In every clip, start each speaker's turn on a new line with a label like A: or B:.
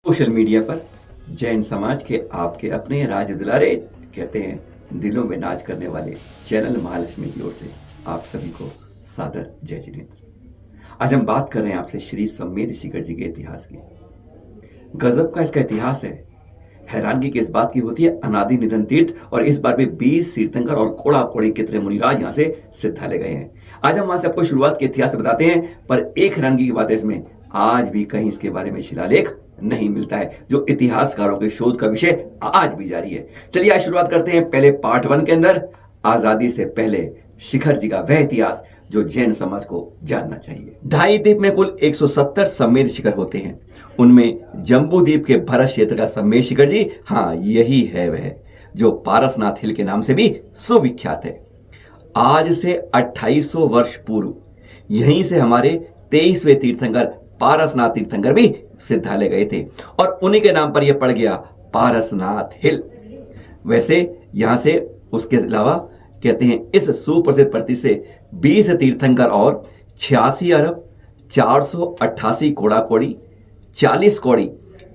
A: Social media पर जैन समाज के आपके अपने राज दुलारे कहते हैं दिलों में नाच करने वाले चैनल महालक्ष्मी की ओर से आप सभी को सादर जय जिनेन्द्र। आज हम बात कर रहे हैं आपसे श्री सम्मेद शिखर जी के इतिहास की। गजब का इसका इतिहास है। हैरानगी की इस बात की होती है अनादि निधन तीर्थ, और इस बार भी 20 तीर्थंकर और कोड़ा कोड़ी कितने मुनिराज यहाँ से सिद्धालय गए हैं। आज हम वहां से आपको शुरुआत के इतिहास से बताते हैं, पर एक हैरानगी की बात है इसमें, आज भी कहीं इसके बारे में शिलालेख नहीं मिलता है, जो इतिहासकारों के शोध का विषय आज भी जारी है। चलिए आज शुरुआत करते हैं पहले पार्ट 1 के अंदर, आजादी से पहले शिखर जी का वह इतिहास जो जैन समाज को जानना चाहिए। ढाई द्वीप में कुल 170 सम्मेद शिखर होते हैं। उनमें जम्बू द्वीप के भरत क्षेत्र का सम्मेद शिखर जी, हाँ यही है वह जो पारसनाथ हिल के नाम से भी सुविख्यात है। आज से 2800 वर्ष पूर्व यहीं से हमारे 23वें तीर्थंकर पारसनाथ तीर्थंकर भी सिद्धालय गए थे, और उन्हीं के नाम पर यह पड़ गया पारसनाथ हिल। वैसे यहां से उसके अलावा कहते हैं इस सुप्रसिद्ध प्रति से 20 तीर्थंकर और 86 अरब 488 कोड़ा कोड़ी 40 कौड़ी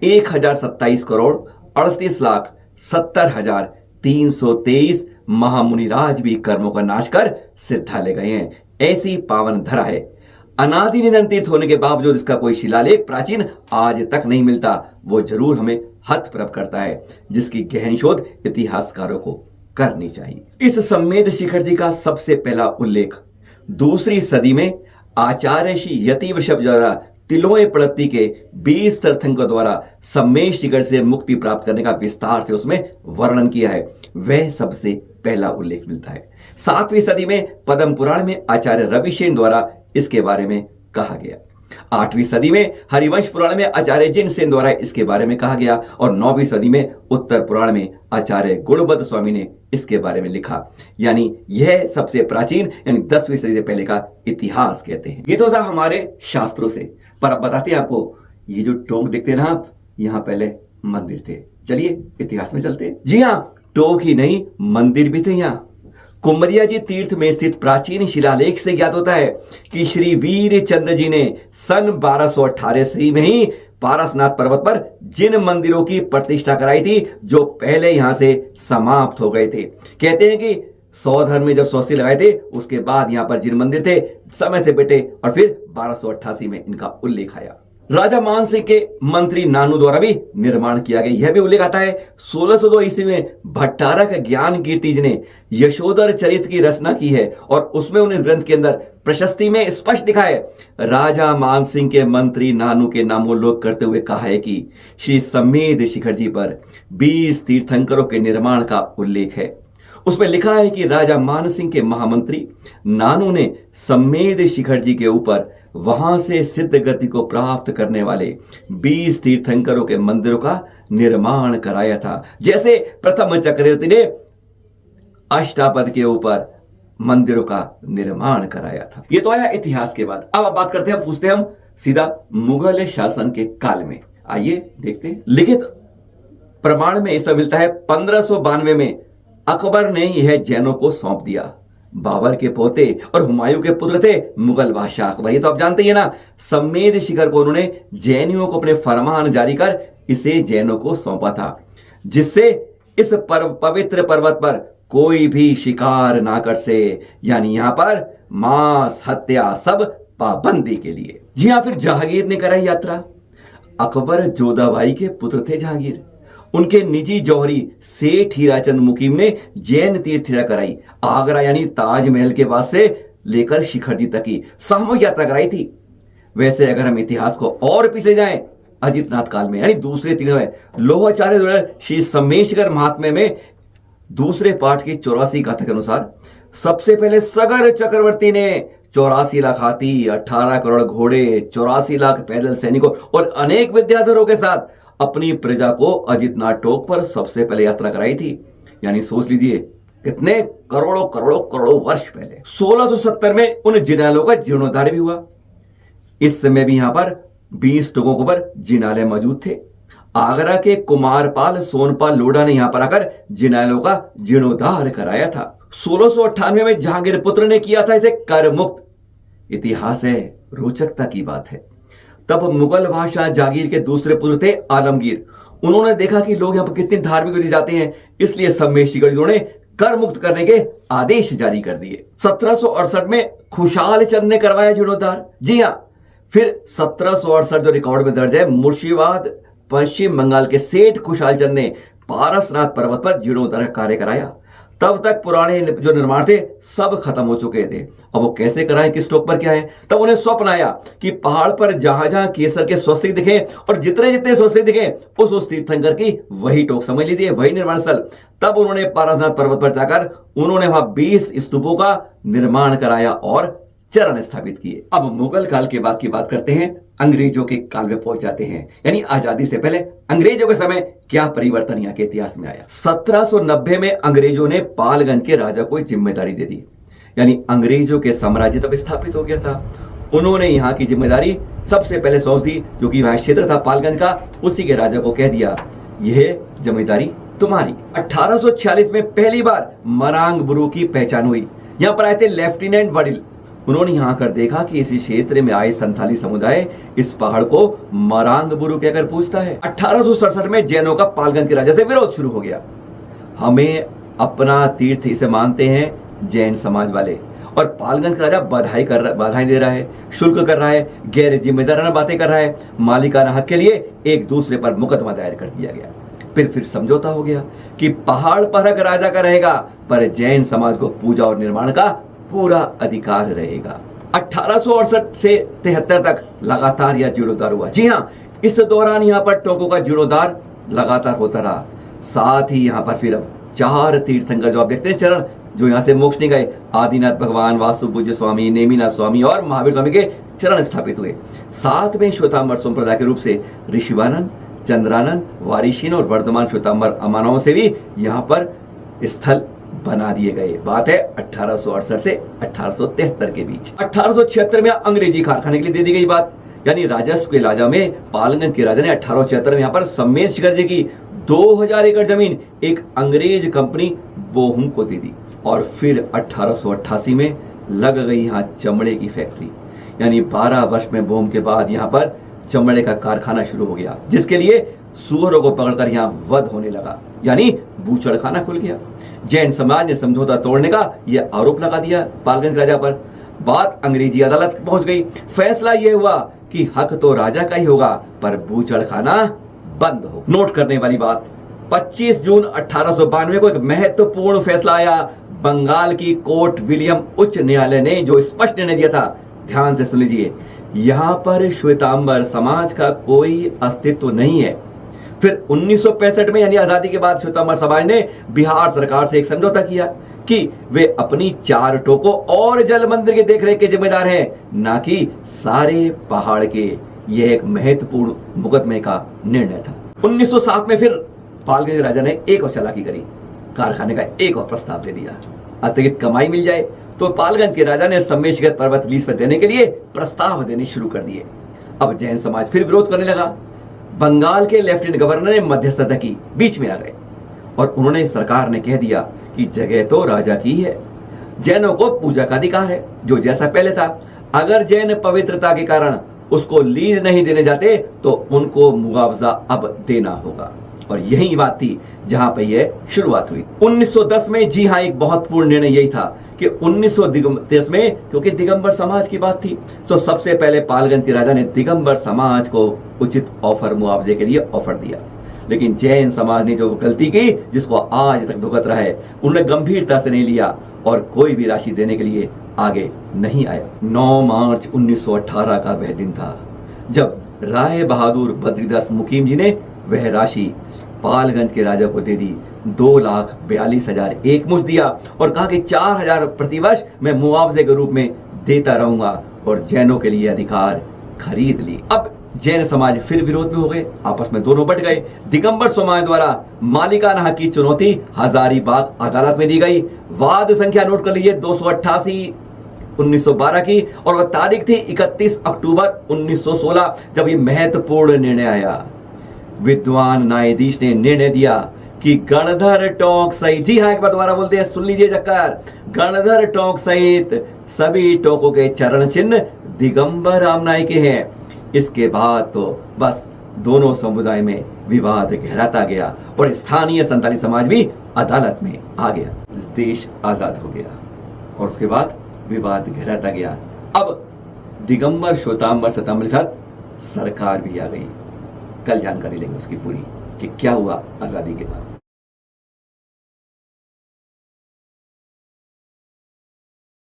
A: 1027 करोड़ 38 लाख 70,323 महामुनिराज भी कर्मों का नाश कर सिद्धालय गए हैं। ऐसी पावन धरा है। अनादि निधन तीर्थ होने के बावजूद इसका कोई शिलालेख प्राचीन आज तक नहीं मिलता। वो जरूर हमें हतप्रभ करता है, जिसकी गहन शोध इतिहासकारों को करनी चाहिए। इस सम्मेद शिखर जी का सबसे पहला उल्लेख 2री सदी में आचार्य श्री यति शब्द द्वारा तिलोय पड़ती के 20 तीर्थंकरों द्वारा सम्मेद शिखर से मुक्ति प्राप्त करने का विस्तार से उसमें वर्णन किया है। वह सबसे पहला उल्लेख मिलता है। 7वीं सदी में पद्म पुराण में आचार्य रविसेन द्वारा इसके बारे में कहा गया। 8वीं सदी में हरिवंश पुराण में आचार्य जिनसेन द्वारा इसके बारे में कहा गया, और 9वीं सदी में उत्तर पुराण में आचार्य गुणबद्ध स्वामी ने इसके बारे में लिखा। यानी यह सबसे प्राचीन यानी 10वीं सदी से पहले का इतिहास कहते हैं। ये तो था हमारे शास्त्रों से, पर अब बताते हैं आपको, ये जो टोंक देखते हैं ना आप, यहाँ पहले मंदिर थे। चलिए इतिहास में चलते हैं। जी हाँ, टोंक ही नहीं मंदिर भी थे यहाँ। कुमरिया जी तीर्थ में स्थित प्राचीन शिलालेख से ज्ञात होता है कि श्री वीर चंद्र जी ने सन 1218 ईस्वी में ही पारसनाथ पर्वत पर जिन मंदिरों की प्रतिष्ठा कराई थी जो पहले यहां से समाप्त हो गए थे। कहते हैं कि सौधर्म में जब स्वस्ति लगाए थे उसके बाद यहां पर जिन मंदिर थे समय से बेटे, और फिर 1288 में इनका उल्लेख आया। राजा मान सिंह के मंत्री नानू द्वारा भी निर्माण किया गया, यह भी उल्लेख आता है। 1602 ईस्वी में भट्टारक ज्ञान कीर्ति जी ने यशोधर चरित्र की रचना की है, और उसमें उन्हें ग्रंथ के अंदर प्रशस्ति में स्पष्ट लिखा है, राजा मान सिंह के मंत्री नानू के नामोल्लेख करते हुए कहा है कि श्री सम्मेद शिखर जी पर 20 तीर्थंकरों के निर्माण का उल्लेख है। उसमें लिखा है कि राजा मान सिंह के महामंत्री नानू ने सम्मेद शिखर जी के ऊपर वहां से सिद्ध गति को प्राप्त करने वाले 20 तीर्थंकरों के मंदिरों का निर्माण कराया था। जैसे प्रथम चक्रवर्ती ने अष्टापद के ऊपर मंदिरों का निर्माण कराया था। ये तो आया इतिहास के बाद। अब बात करते हैं, पूछते हैं हम सीधा मुगल शासन के काल में। आइए देखते हैं। लिखित प्रमाण में ऐसा मिलता है 1592 में अकबर ने यह जैनों को सौंप दिया। बाबर के पोते और हुमायूं के पुत्र थे मुगल बादशाह अकबर। ये तो आप जानते हैं ना। सम्मेद शिखर को उन्होंने जैनियों को अपने फरमान जारी कर इसे जैनों को सौंपा था, जिससे इस पवित्र पर्वत पर कोई भी शिकार ना कर से, यानी यहां पर मांस हत्या सब पाबंदी के लिए। जी हाँ, फिर जहांगीर ने कराई यात्रा। अकबर जोधाबाई के पुत्र थे जहांगीर। उनके निजी जौहरी सेठ हीराचंद मुकीम ने जैन तीर्थ यात्रा कराई। आगरा यानी ताजमहल के पास से लेकर शिखर जी तक की सामूहिक यात्रा कराई थी। वैसे अगर हम इतिहास को और पीछे जाएं, अजितनाथ काल में यानी दूसरे तीन में लोहाचार्य द्वारा श्री सम्मेशकर महात्म्य में दूसरे पाठ की 84 गाथा के अनुसार सबसे पहले सगर चक्रवर्ती ने 84 लाख हाथी, 18 करोड़ घोड़े, 84 लाख पैदल सैनिकों और अनेक विद्याधरों के साथ अपनी प्रजा को अजितनाथ टोक पर सबसे पहले यात्रा कराई थी। यानी सोच लीजिए कितने करोड़ों करोड़ों करोड़ों वर्ष पहले। 1670 में उन जिनालयों का जीर्णोद्धार भी हुआ। इस समय भी यहां पर 20 टोकों पर जिनालय मौजूद थे। आगरा के कुमारपाल सोनपाल लोढ़ा ने यहां पर आकर जिनालयों का जीर्णोद्धार कराया था। 1698 में जहांगीर पुत्र ने किया था इसे कर मुक्त। इतिहास है, रोचकता की बात है। तब मुगल बादशाह जागीर के दूसरे पुत्र थे आलमगीर। उन्होंने देखा कि लोग यहाँ पर कितने धार्मिक विधि जाते हैं, इसलिए सब में शिकड़ियों ने कर मुक्त करने के आदेश जारी कर दिए। 1768 में खुशाल चंद ने करवाया जीर्णोद्धार। जी हाँ, फिर 1768 जो रिकॉर्ड में दर्ज है, मुर्शिदाबाद पश्चिम बंगाल के सेठ खुशाल चंद ने पारसनाथ पर्वत पर जीर्णोद्धार का कार्य कराया। तब तक पुराने जो निर्माण थे सब खत्म हो चुके थे। अब वो कैसे कराएं, किस टोक पर क्या है? तब उन्हें स्वप्न आया कि पहाड़ पर जहां जहां केसर के स्वस्तिक दिखे और जितने जितने स्वस्तिक दिखे उस तीर्थंकर की वही टोक समझ लीजिए, वही निर्माण स्थल। तब उन्होंने पारसनाथ पर्वत पर जाकर उन्होंने वहां 20 स्तूपों का निर्माण कराया और चरण स्थापित किए। अब मुगल काल के बाद की बात करते हैं, अंग्रेजों के काल में पहुंच जाते हैं, यानी आजादी से पहले अंग्रेजों के समय क्या परिवर्तन यहाँ के इतिहास में आया। 1790 में अंग्रेजों ने पालगंज के राजा को जिम्मेदारी दे दी, यानी अंग्रेजों के साम्राज्य तब स्थापित हो गया था। उन्होंने यहाँ की जिम्मेदारी सबसे पहले सौंप दी, जो कि वह क्षेत्र था पालगंज का, उसी के राजा को कह दिया यह जिम्मेदारी तुम्हारी। 1846 में पहली बार मरांग बुरु की पहचान हुई। यहाँ पर आए थे लेफ्टिनेंट वडिल। उन्होंने यहां कर देखा कि इसी क्षेत्र में आए संथाली समुदाय इस पहाड़ को मरांग बुरु कहकर पूछता है। 1867 में जैनों का पालगंज के राजा से विरोध शुरू हो गया। हमें अपना तीर्थ इसे मानते हैं जैन समाज वाले, और पालगंज का राजा बधाई दे रहा है, शुल्क कर रहा है, गैर जिम्मेदाराना बातें कर रहा है। मालिकाना हक के लिए एक दूसरे पर मुकदमा दायर कर दिया गया। फिर समझौता हो गया कि पहाड़ पर हक राजा का रहेगा, पर जैन समाज को पूजा और निर्माण का पूरा अधिकार रहेगा। 1868 से 73 तक लगातार यह जीर्णोद्धार हुआ। जी हाँ, इस दौरान यहाँ पर टोकों का जीर्णोद्धार लगातार होता रहा। साथ ही यहाँ पर फिर अब 4 तीर्थंकर जो आप देखते हैं चरण, जो यहाँ से मोक्ष नहीं गए, आदिनाथ भगवान, वासुपूज्य स्वामी, नेमिनाथ स्वामी और महावीर स्वामी के चरण स्थापित हुए। साथ में श्वेतांबर संप्रदाय के रूप से ऋषिवानंद, चंद्रानंद, वारिशीन और वर्धमान श्वेतांबर अमानाओं से भी यहाँ पर स्थल बना दिए गए। बात है 1868 से 1873 के बीच। 1876 में अंग्रेजी कारखाने के लिए दे दी गई बात, यानी राजस्व के लाजा में पालगंज के राजा ने 1876 में यहाँ पर सम्मेर शिखर जी की 2000 एकड़ जमीन एक अंग्रेज कंपनी बोहम को दे दी। और फिर 1888 में लग गई यहाँ चमड़े की फैक्ट्री, यानी 12 वर्ष में बोहम के बाद यहाँ पर चमड़े का कारखाना शुरू हो गया, जिसके लिए सुअरों को पकड़कर यहाँ वध होने लगा, यानी बूचड़खाना खुल गया। जैन समाज ने समझौता तोड़ने का यह आरोप लगा दिया पालगंज राजा पर। बात अंग्रेजी अदालत पहुंच गई। फैसला यह हुआ कि हक तो राजा का ही होगा, पर बूचड़खाना बंद हो। नोट करने वाली बात, 25 जून 1892 को एक महत्वपूर्ण फैसला आया। बंगाल की कोर्ट विलियम उच्च न्यायालय ने जो स्पष्ट निर्णय दिया था, ध्यान से सुन लीजिए, यहां पर श्वेतांबर समाज का कोई अस्तित्व नहीं है। फिर 1965 में, यानी आजादी के बाद, श्वेतांबर समाज ने बिहार सरकार से एक समझौता किया कि वे अपनी 4 टोकों और जल मंदिर के देखरेख के जिम्मेदार हैं, ना कि सारे पहाड़ के। यह एक महत्वपूर्ण मुकदमे का निर्णय था। 1907 में फिर पालगंज राजा ने एक और चालाकी करी, कारखाने का एक और प्रस्ताव दे दिया। अतिरिक्त कमाई मिल जाए तो पालगंज के राजा ने सम्मेशिखर पर्वत लीज पर देने के लिए प्रस्ताव देने शुरू कर दिए। अब जैन समाज फिर विरोध करने लगा। बंगाल के लेफ्टिनेंट गवर्नर ने मध्यस्थता की, बीच में आ गए और उन्होंने सरकार ने कह दिया कि जगह तो राजा की है, जैनों को पूजा का अधिकार है जो जैसा पहले था। अगर जैन पवित्रता के कारण उसको लीज नहीं देने जाते तो उनको मुआवजा अब देना होगा। और यही बात थी जहां पर यह शुरुआत हुई 1910 में। जी हाँ, एक बहुत पूर्ण निर्णय यही था कि 1930 में, क्योंकि दिगंबर समाज की बात थी, तो सबसे पहले पालगंज के राजा ने दिगंबर समाज को उचित ऑफर, मुआवजे के लिए ऑफर दिया। लेकिन जैन समाज ने जो गलती की, जिसको आज तक भुगत रहा है, उन्होंने गंभीरता से नहीं लिया और कोई भी राशि देने के लिए आगे नहीं आया। 9 मार्च 1918 का वह दिन था जब राय बहादुर बद्रीदास मुकीम जी ने वह राशि पालगंज के राजा को दे दी। 2,42,000 एकमुश्त दिया और कहा कि 4,000 प्रतिवर्ष मैं मुआवजे के रूप में देता रहूंगा और जैनों के लिए अधिकार खरीद ली। अब जैन समाज फिर विरोध में हो गए, आपस में दोनों बट गए। दिगंबर समाज द्वारा मालिकाना हक की चुनौती हजारीबाग अदालत में दी गई। वाद संख्या नोट कर लीजिए 288 1912 की, और वह तारीख थी 31 अक्टूबर 1916 जब ये महत्वपूर्ण निर्णय आया। विद्वान न्यायाधीश ने निर्णय दिया कि गणधर टोंक सहित, जी हाँ एक बार दोबारा बोलते हैं, सुन लीजिए चक्कर, गणधर टोंक सहित सभी टोकों के चरण चिन्ह दिगंबर रामनाई के हैं। इसके बाद तो बस दोनों समुदाय में विवाद गहराता गया और स्थानीय संताली समाज भी अदालत में आ गया। देश आजाद हो गया और उसके बाद विवाद गहराता गया। अब दिगंबर श्वेतांबर श्वेतांबर के साथ सरकार भी आ गई। कल जानकारी लेंगे उसकी पूरी कि क्या हुआ आजादी के बाद।